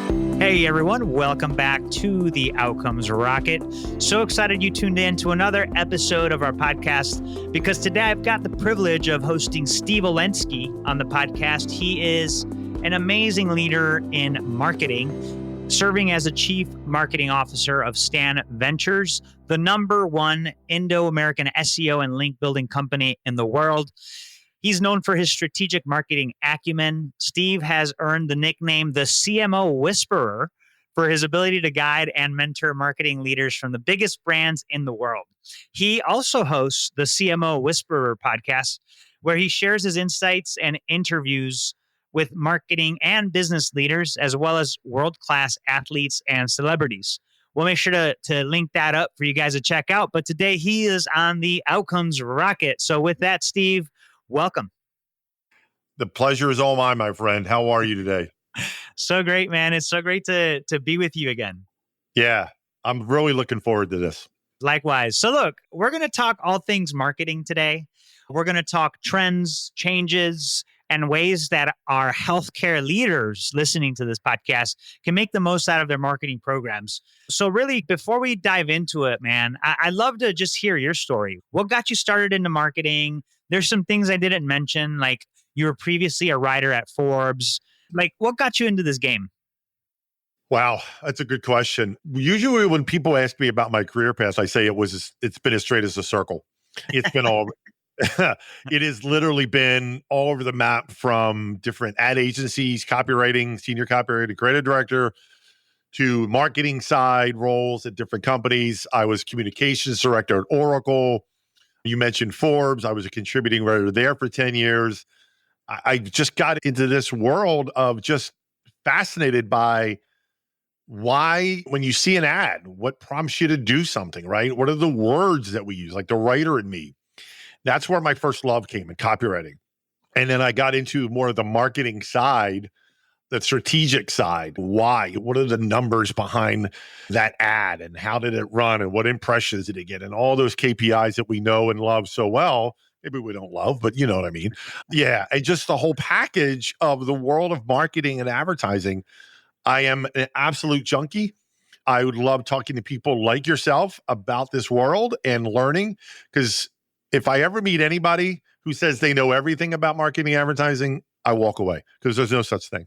Hey everyone, welcome back to the Outcomes Rocket. So excited you tuned in to another episode of our podcast because today I've got the privilege of hosting Steve Olenski on the podcast. He is an amazing leader in marketing, serving as a chief marketing officer of Stan Ventures, the #1 Indo-American SEO and link building company in the world. He's known for his strategic marketing acumen. Steve has earned the nickname the CMO Whisperer for his ability to guide and mentor marketing leaders from the biggest brands in the world. He also hosts the CMO Whisperer podcast, where he shares his insights and interviews with marketing and business leaders, as well as world-class athletes and celebrities. We'll make sure to link that up for you guys to check out. But today he is on the Outcomes Rocket. So with that, Steve, welcome. The pleasure is all mine, my friend. How are you today? So great, man. It's so great to be with you again. Yeah, I'm really looking forward to this. Likewise. So look, we're going to talk all things marketing today. We're going to talk trends, changes, and ways that our healthcare leaders listening to this podcast can make the most out of their marketing programs. So really, before we dive into it, man, I'd love to just hear your story. What got you started into marketing? There's some things I didn't mention, like you were previously a writer at Forbes. Like, what got you into this game? Wow, that's a good question. Usually when people ask me about my career path, I say it's been as straight as a circle. It's been all it has literally been all over the map, from different ad agencies, copywriting, senior copywriter, creative director, to marketing side roles at different companies. I was communications director at Oracle. You mentioned Forbes. I was a contributing writer there for 10 years. I just got into this world of just fascinated by why, when you see an ad, what prompts you to do something, right? What are the words that we use? Like the writer in me. That's where my first love came in copywriting. And then I got into more of the marketing side, the strategic side. Why? What are the numbers behind that ad, and how did it run, and what impressions did it get, and all those KPIs that we know and love so well. Maybe we don't love, but you know what I mean? Yeah. And just the whole package of the world of marketing and advertising. I am an absolute junkie. I would love talking to people like yourself about this world and learning, because if I ever meet anybody who says they know everything about marketing and advertising, I walk away, because there's no such thing.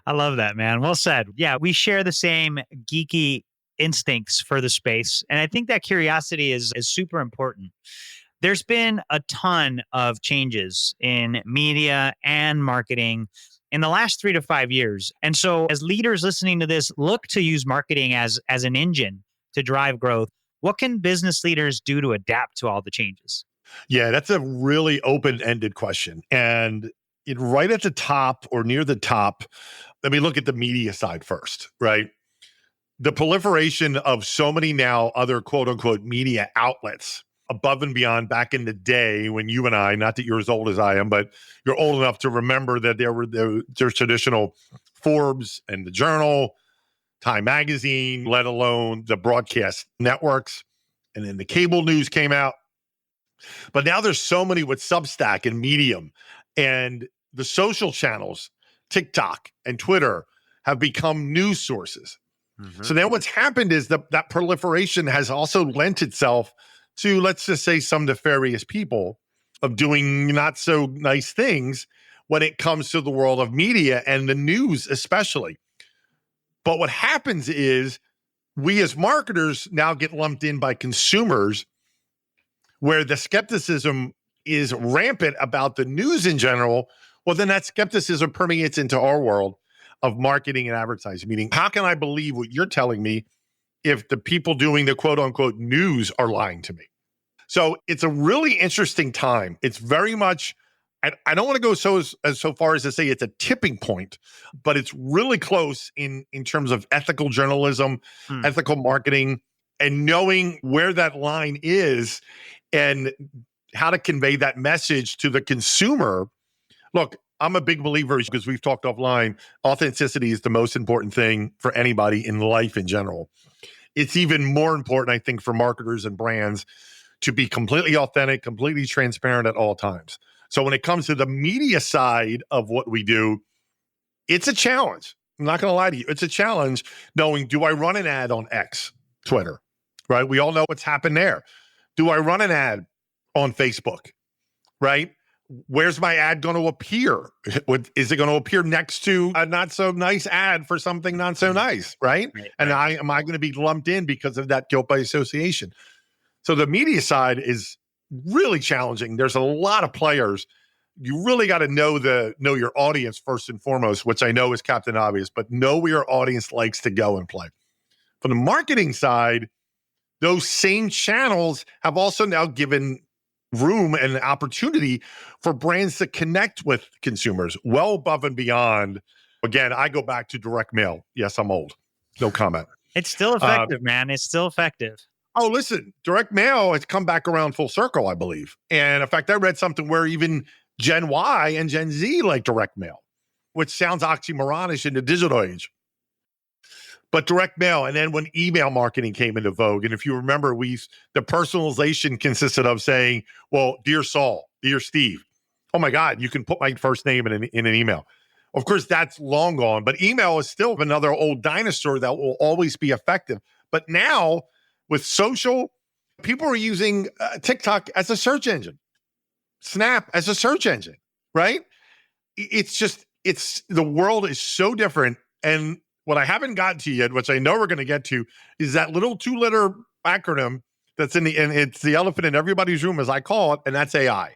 I love that, man. Well said. Yeah, we share the same geeky instincts for the space. And I think that curiosity is super important. There's been a ton of changes in media and marketing in the last 3 to 5 years. And so as leaders listening to this, look to use marketing as an engine to drive growth. What can business leaders do to adapt to all the changes? Yeah, that's a really open-ended question. And right at the top, or near the top, let me look at the media side first, right? The proliferation of so many now other quote unquote media outlets above and beyond. Back in the day when you and I, not that you're as old as I am, but you're old enough to remember that there's traditional Forbes and the Journal, Time Magazine, let alone the broadcast networks. And then the cable news came out. But now there's so many with Substack and Medium, and the social channels, TikTok and Twitter, have become news sources. Mm-hmm. So then what's happened is that proliferation has also lent itself to, let's just say, some nefarious people of doing not so nice things when it comes to the world of media and the news especially. But what happens is we as marketers now get lumped in by consumers, where the skepticism is rampant about the news in general. Well, then that skepticism permeates into our world of marketing and advertising, meaning how can I believe what you're telling me if the people doing the quote unquote news are lying to me? So it's a really interesting time. It's very much, I don't want to go so far as to say it's a tipping point, but it's really close in terms of ethical journalism, ethical marketing, and knowing where that line is and how to convey that message to the consumer. Look, I'm a big believer, because we've talked offline, authenticity is the most important thing for anybody in life in general. It's even more important, I think, for marketers and brands to be completely authentic, completely transparent at all times. So when it comes to the media side of what we do, it's a challenge. I'm not going to lie to you. It's a challenge knowing, do I run an ad on X, Twitter, right? We all know what's happened there. Do I run an ad on Facebook, right? Where's my ad going to appear? Is it going to appear next to a not so nice ad for something not so nice, right? And am I going to be lumped in because of that guilt by association? So the media side is really challenging. There's a lot of players. You really got to know your audience first and foremost, which I know is Captain Obvious, but know where your audience likes to go and play. From the marketing side, those same channels have also now given room and opportunity for brands to connect with consumers well above and beyond. Again, I go back to direct mail. Yes, I'm old. No comment. It's still effective, man. It's still effective. Oh, listen, direct mail has come back around full circle, I believe. And in fact, I read something where even Gen Y and Gen Z like direct mail, which sounds oxymoronish in the digital age. But direct mail, and then when email marketing came into vogue, and if you remember, the personalization consisted of saying, well, dear Saul, dear Steve, oh my God, you can put my first name in an email. Of course, that's long gone, but email is still another old dinosaur that will always be effective. But now, with social, people are using TikTok as a search engine, Snap as a search engine, right? The world is so different. And what I haven't gotten to yet, which I know we're going to get to, is that little 2-letter acronym that's and it's the elephant in everybody's room, as I call it, and that's AI.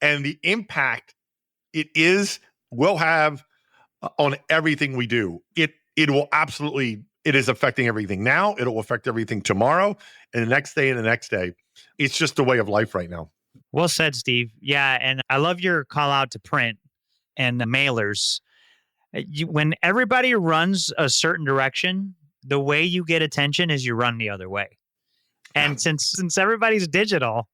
And the impact will have on everything we do. It is affecting everything now. It'll affect everything tomorrow and the next day and the next day. It's just the way of life right now. Well said, Steve. Yeah, and I love your call out to print and the mailers. When everybody runs a certain direction, the way you get attention is you run the other way. And since everybody's digital,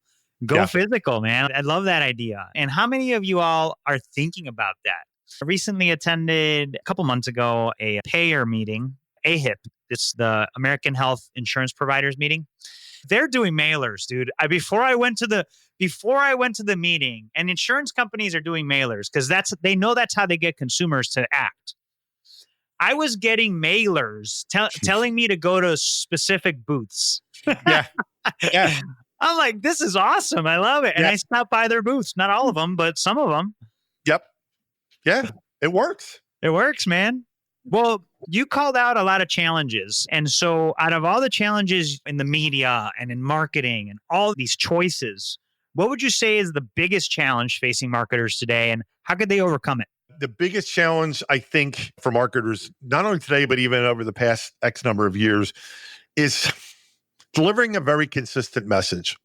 go physical, man. I love that idea. And how many of you all are thinking about that? I recently attended a couple months ago a payer meeting, AHIP. It's the American Health Insurance Providers meeting. They're doing mailers, dude. Before I went to the meeting, and insurance companies are doing mailers because they know that's how they get consumers to act. I was getting mailers telling me to go to specific booths. Yeah. I'm like, this is awesome. I love it. And I stopped by their booths. Not all of them, but some of them. Yep. Yeah, it works. It works, man. Well, you called out a lot of challenges. And so out of all the challenges in the media and in marketing and all these choices, what would you say is the biggest challenge facing marketers today, and how could they overcome it? The biggest challenge, I think, for marketers, not only today, but even over the past X number of years, is delivering a very consistent message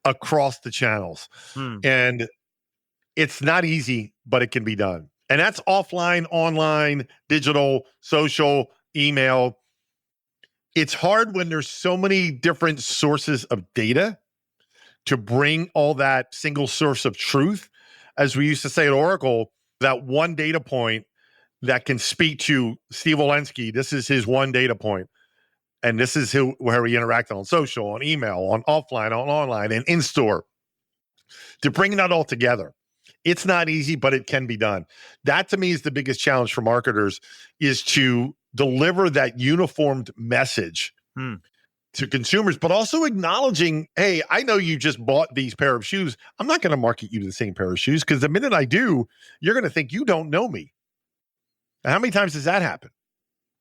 across the channels. And it's not easy, but it can be done. And that's offline, online, digital, social, email. It's hard when there's so many different sources of data to bring all that single source of truth. As we used to say at Oracle, that one data point that can speak to Steve Olenski. This is his one data point. And this is where he interacted on social, on email, on offline, on online, and in-store. To bring that all together. It's not easy, but it can be done. That, to me, is the biggest challenge for marketers, is to deliver that uniformed message to consumers, but also acknowledging, hey, I know you just bought these pair of shoes. I'm not going to market you the same pair of shoes, because the minute I do, you're going to think you don't know me. And how many times does that happen?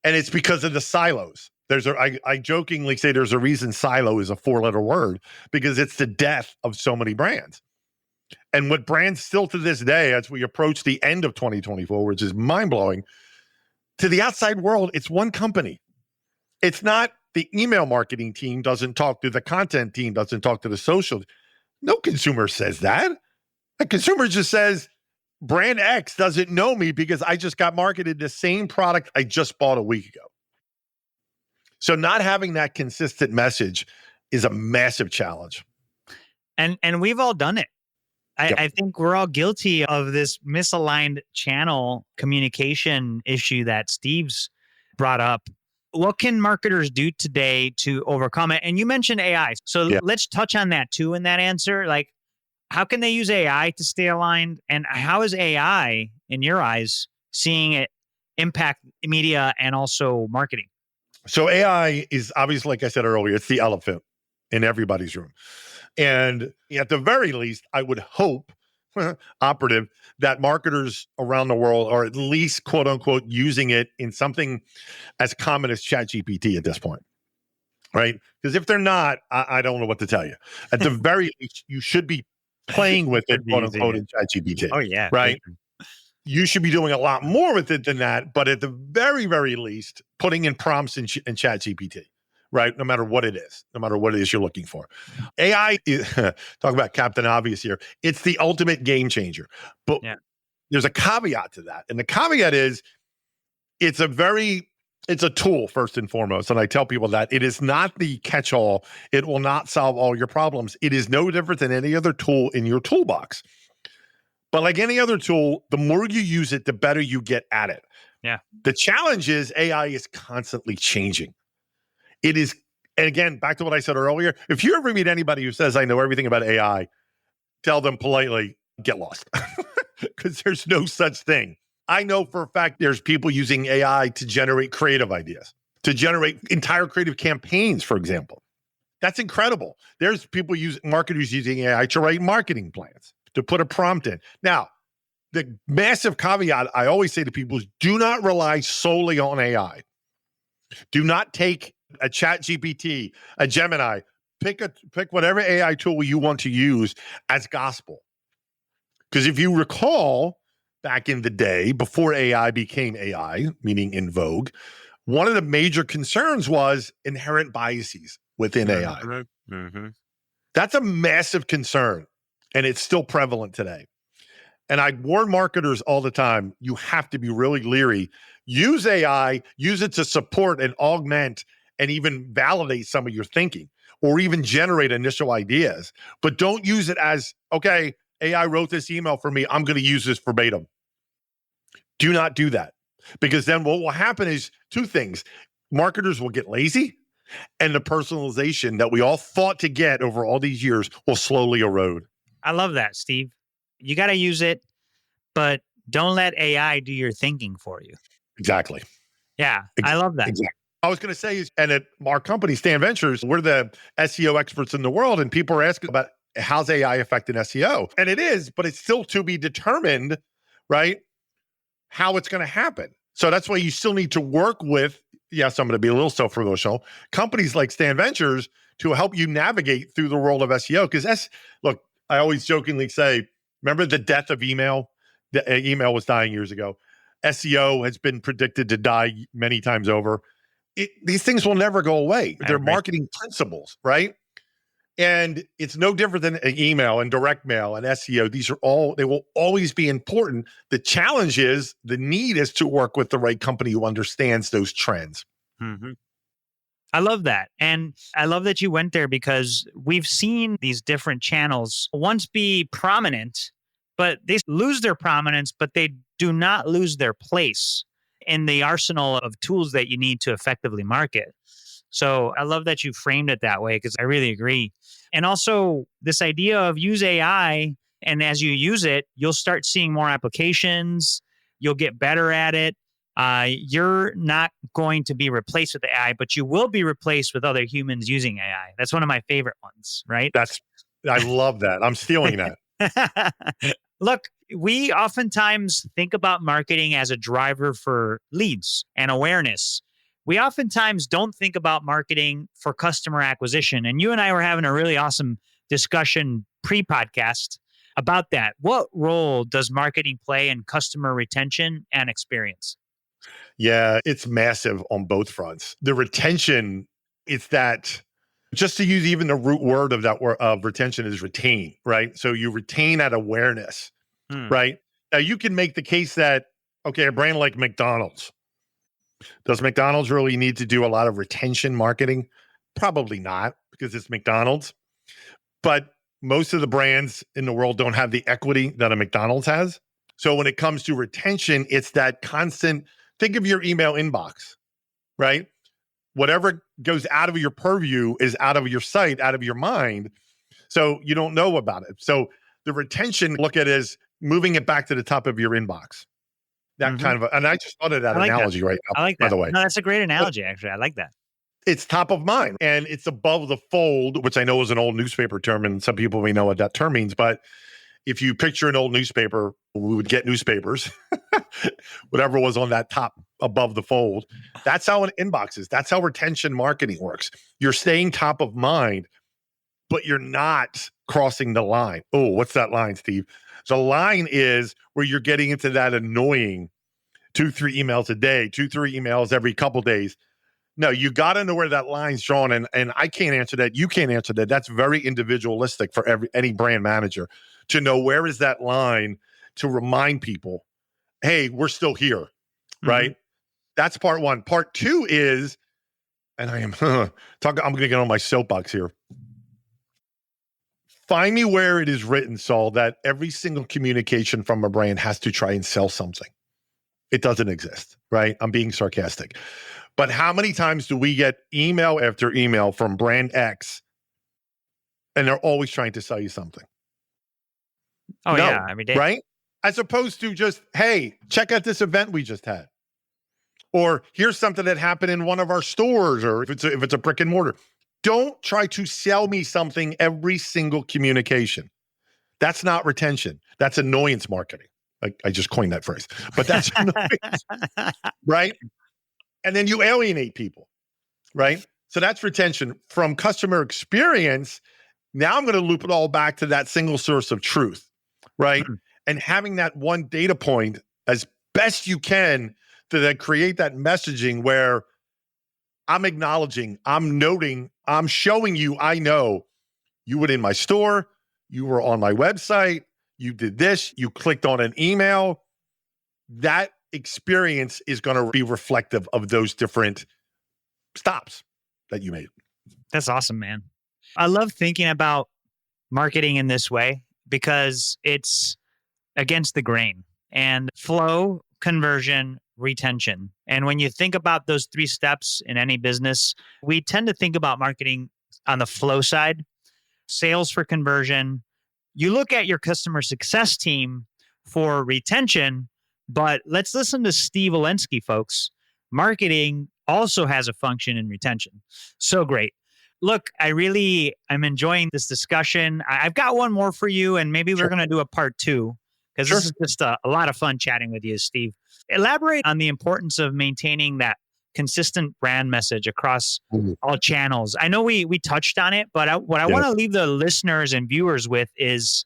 And it's because of the silos. I jokingly say there's a reason silo is a 4-letter word, because it's the death of so many brands. And what brands still to this day, as we approach the end of 2024, which is mind-blowing, to the outside world, it's one company. It's not the email marketing team doesn't talk to the content team, doesn't talk to the social. No consumer says that. A consumer just says, brand X doesn't know me because I just got marketed the same product I just bought a week ago. So not having that consistent message is a massive challenge. And we've all done it. I think we're all guilty of this misaligned channel communication issue that Steve's brought up. What can marketers do today to overcome it? And you mentioned AI. So let's touch on that too in that answer. Like, how can they use AI to stay aligned? And how is AI, in your eyes, seeing it impact media and also marketing? So AI is obviously, like I said earlier, it's the elephant in everybody's room. And at the very least, I would hope, operative, that marketers around the world are at least, quote unquote, using it in something as common as ChatGPT at this point, right? Because if they're not, I don't know what to tell you. At the very least, you should be playing with it, Should be quote using unquote, it. in ChatGPT, Oh yeah, right? big time. You should be doing a lot more with it than that, but at the very, very least, putting in prompts in Chat GPT, right? No matter what it is, no matter what it is you're looking for. AI, talk about Captain Obvious here. It's the ultimate game changer. But Yeah. there's a caveat to that. And the caveat is it's a tool first and foremost. And I tell people that it is not the catch-all. It will not solve all your problems. It is no different than any other tool in your toolbox. But like any other tool, the more you use it, the better you get at it. Yeah. The challenge is AI is constantly changing. It is, and again, back to what I said earlier, if you ever meet anybody who says, I know everything about AI, tell them politely, get lost. Because there's no such thing. I know for a fact there's people using AI to generate creative ideas, to generate entire creative campaigns, for example. That's incredible. There's marketers using AI to write marketing plans, to put a prompt in. Now, the massive caveat I always say to people is do not rely solely on AI. Do not take a Chat GPT, a Gemini, pick whatever AI tool you want to use as gospel. Because if you recall, back in the day, before AI became AI, meaning in vogue, one of the major concerns was inherent biases within AI. Mm-hmm. That's a massive concern, and it's still prevalent today. And I warn marketers all the time, you have to be really leery. Use AI, use it to support and augment and even validate some of your thinking or even generate initial ideas. But don't use it as, okay, AI wrote this email for me, I'm going to use this verbatim. Do not do that. Because then what will happen is two things. Marketers will get lazy, and the personalization that we all fought to get over all these years will slowly erode. I love that, Steve. You got to use it, but don't let AI do your thinking for you. Exactly. Yeah, I love that. Exactly. I was going to say, and at our company, Stan Ventures, we're the SEO experts in the world, and people are asking about how's AI affecting SEO. And it is, but it's still to be determined, right, how it's going to happen. So that's why you still need to work with, yes, I'm going to be a little self-promotional, companies like Stan Ventures to help you navigate through the world of SEO. Because look, I always jokingly say, remember the death of email? Email was dying years ago. SEO has been predicted to die many times over. These things will never go away. They're marketing principles, right? And it's no different than an email and direct mail and SEO. They will always be important. The challenge is, the need is to work with the right company who understands those trends. Mm-hmm. I love that. And I love that you went there because we've seen these different channels once be prominent, but they lose their prominence, but they do not lose their place in the arsenal of tools that you need to effectively market. So I love that you framed it that way because I really agree. And also this idea of use AI, and as you use it, you'll start seeing more applications. You'll get better at it. You're not going to be replaced with AI, but you will be replaced with other humans using AI. That's one of my favorite ones, right? I love that. I'm stealing that. Look, we oftentimes think about marketing as a driver for leads and awareness. We oftentimes don't think about marketing for customer acquisition. And you and I were having a really awesome discussion pre-podcast about that. What role does marketing play in customer retention and experience? Yeah, it's massive on both fronts. The retention, it's that, just to use even the root word of that word of retention is retain, right? So you retain that awareness, right? Now you can make the case that, okay, a brand like McDonald's, does McDonald's really need to do a lot of retention marketing? Probably not, because it's McDonald's. But most of the brands in the world don't have the equity that a McDonald's has. So when it comes to retention, it's that constant, think of your email inbox, right? Whatever goes out of your purview is out of your sight, out of your mind. So you don't know about it. So the retention, look at it as moving it back to the top of your inbox. That kind of, and I just thought of that I like that. analogy right now, I like by that. the way. No, that's a great But analogy, actually. I like that. it's top of mind and it's above the fold, which I know is an old newspaper term, and some people may know what that term means. But if you picture an old newspaper, we would get newspapers, whatever was on that top above the fold. That's how an inbox is. That's how retention marketing works. You're staying top of mind, but you're not crossing the line. Oh, what's that line, Steve? The line is where you're getting into that annoying 2-3 emails a day, 2-3 emails every couple days. No, you got to know where that line's drawn, and I can't answer that. You can't answer that. That's very individualistic for any brand manager to know where is that line to remind people, hey, we're still here, right? That's part one. Part two is, and I'm going to get on my soapbox here. Find me where it is written, Saul, that every single communication from a brand has to try and sell something. It doesn't exist, right? I'm being sarcastic. But how many times do we get email after email from brand X and they're always trying to sell you something? Oh, No, yeah. Every day. right? As opposed to just, hey, check out this event we just had. Or here's something that happened in one of our stores, or if it's a brick and mortar. Don't try to sell me something every single communication. That's not retention. That's annoyance marketing. I just coined that phrase, but that's annoyance, right? And then you alienate people, right? So that's retention. From customer experience, now I'm going to loop it all back to that single source of truth, right? And having that one data point as best you can to then create that messaging where I'm acknowledging, I'm noting, I'm showing you, I know you were in my store, you were on my website, you did this, you clicked on an email. That experience is going to be reflective of those different stops that you made. That's awesome, man. I love thinking about marketing in this way because it's against the grain and flow, conversion, retention. And when you think about those three steps in any business, we tend to think about marketing on the flow side, sales for conversion. You look at your customer success team for retention, but let's listen to Steve Olenski, folks. Marketing also has a function in retention. So great. Look, I'm enjoying this discussion. I've got one more for you, and maybe we're going to do a part two because this is just a lot of fun chatting with you, Steve. Elaborate on the importance of maintaining that consistent brand message across all channels. I know we touched on it, but what I want to leave the listeners and viewers with is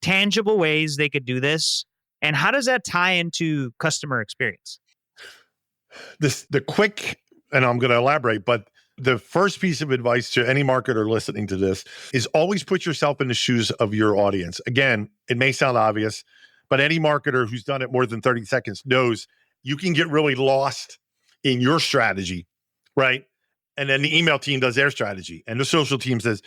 tangible ways they could do this. And how does that tie into customer experience? The quick, and I'm going to elaborate, but the first piece of advice to any marketer listening to this is always put yourself in the shoes of your audience. Again, it may sound obvious, but any marketer who's done it more than 30 seconds knows you can get really lost in your strategy, right? And then the email team does their strategy and the social team says,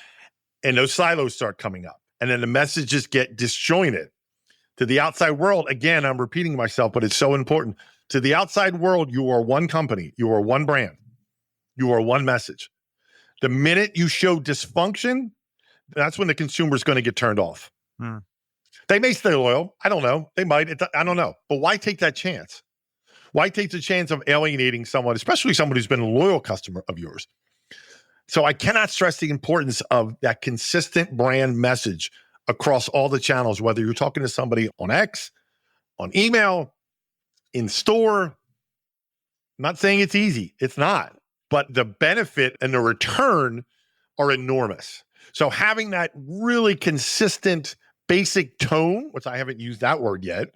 and those silos start coming up. And then the messages get disjointed. To the outside world, again, I'm repeating myself, but it's so important. To the outside world, you are one company, you are one brand, you are one message. The minute you show dysfunction, that's when the consumer is going to get turned off. They may stay loyal. I don't know. They might. I don't know. But why take that chance? Why take the chance of alienating someone, especially someone who's been a loyal customer of yours? So I cannot stress the importance of that consistent brand message across all the channels, whether you're talking to somebody on X, on email, in store. I'm not saying it's easy. It's not. But the benefit and the return are enormous. So having that really consistent basic tone, which I haven't used that word yet,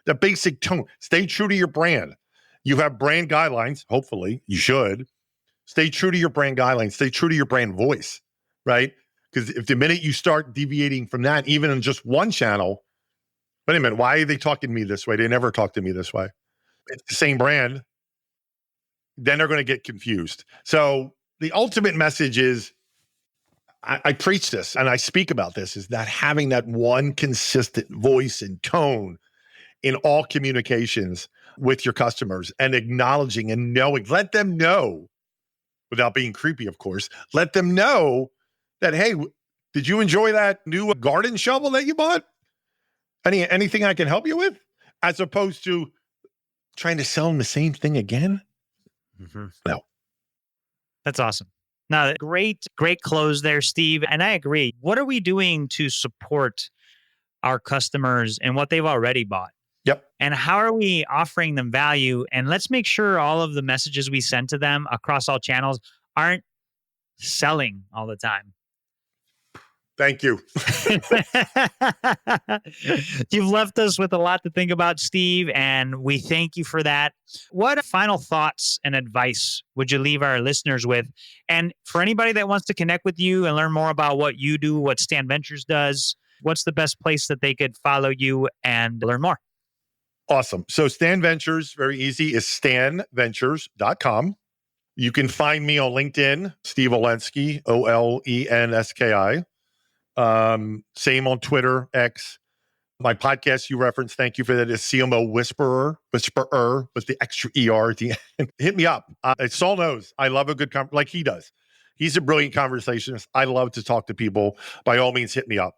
the basic tone, stay true to your brand. You have brand guidelines. Hopefully you should stay true to your brand guidelines, stay true to your brand voice, right? Because if the minute you start deviating from that, even in just one channel, wait a minute, why are they talking to me this way? They never talk to me this way. It's the same brand. Then they're going to get confused. So the ultimate message is, I preach this and I speak about this, is that having that one consistent voice and tone in all communications with your customers and acknowledging and knowing, let them know, without being creepy, of course, let them know that, hey, did you enjoy that new garden shovel that you bought? Anything I can help you with? As opposed to, trying to sell them the same thing again? No. That's awesome. No, great close there, Steve. And I agree. What are we doing to support our customers and what they've already bought? Yep. And how are we offering them value? And let's make sure all of the messages we send to them across all channels aren't selling all the time. Thank you. You've left us with a lot to think about, Steve, and we thank you for that. What final thoughts and advice would you leave our listeners with? And for anybody that wants to connect with you and learn more about what you do, what Stan Ventures does, what's the best place that they could follow you and learn more? Awesome. So Stan Ventures, very easy, is stanventures.com. You can find me on LinkedIn, Steve Olenski, Olenski. Same on Twitter, X. My podcast you referenced, thank you for that, is CMO Whisperer with the extra ER at the end. Hit me up. Saul knows I love a good like he does. He's a brilliant conversationist. I love to talk to people. By all means, hit me up.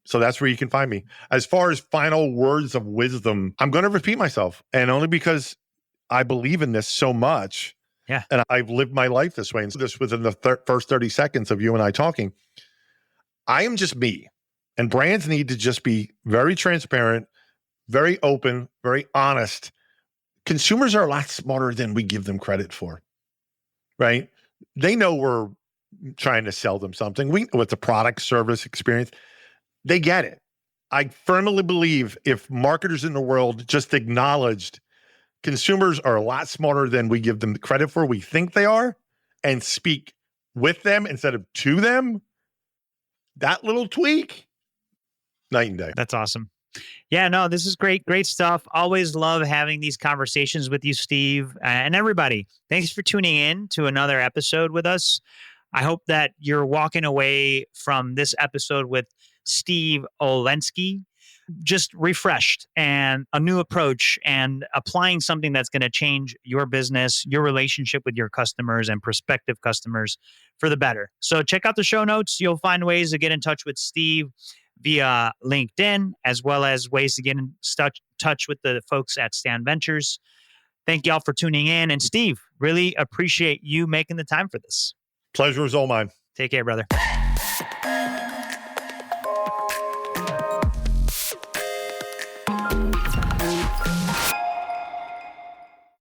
So that's where you can find me. As far as final words of wisdom, I'm going to repeat myself, and only because I believe in this so much. Yeah. And I've lived my life this way. And so this within the first 30 seconds of you and I talking, I am just me. And brands need to just be very transparent, very open, very honest. Consumers are a lot smarter than we give them credit for, right? They know we're trying to sell them something. With the product, service, experience, they get it. I firmly believe if marketers in the world just acknowledged consumers are a lot smarter than we give them the credit for, we think they are, and speak with them instead of to them, that little tweak, night and day. That's awesome. Yeah, no, this is great stuff. Always love having these conversations with you, Steve, and everybody. Thanks for tuning in to another episode with us. I hope that you're walking away from this episode with Steve Olenski just refreshed and a new approach and applying something that's going to change your business, your relationship with your customers and prospective customers for the better. So check out the show notes. You'll find ways to get in touch with Steve via LinkedIn, as well as ways to get in touch with the folks at Stan Ventures. Thank y'all for tuning in. And Steve, really appreciate you making the time for this. Pleasure is all mine. Take care, brother.